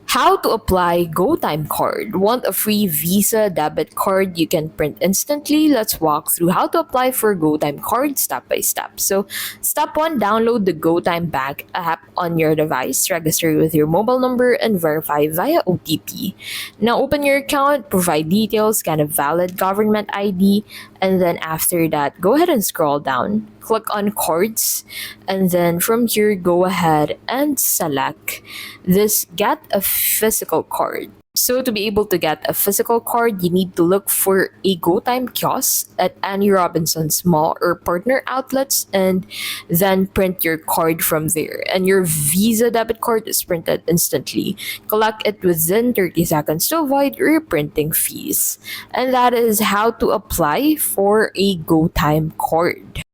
How to apply GoTyme card. Want a free Visa debit card you can print instantly? Let's walk through how to apply for GoTyme card step by step. So, step 1, download the GoTyme Bank app on your device, register with your mobile number, and verify via OTP. Now, open your account, provide details, scan a valid government ID, and then after that, go ahead and scroll down. Click on cards, and then from here, go ahead and select this get a physical card. So to be able to get a physical card, you need to look for a GoTyme kiosk at any Robinsons Mall or partner outlets and then print your card from there. And your Visa debit card is printed instantly. Collect it within 30 seconds to avoid reprinting fees. And that is how to apply for a GoTyme card.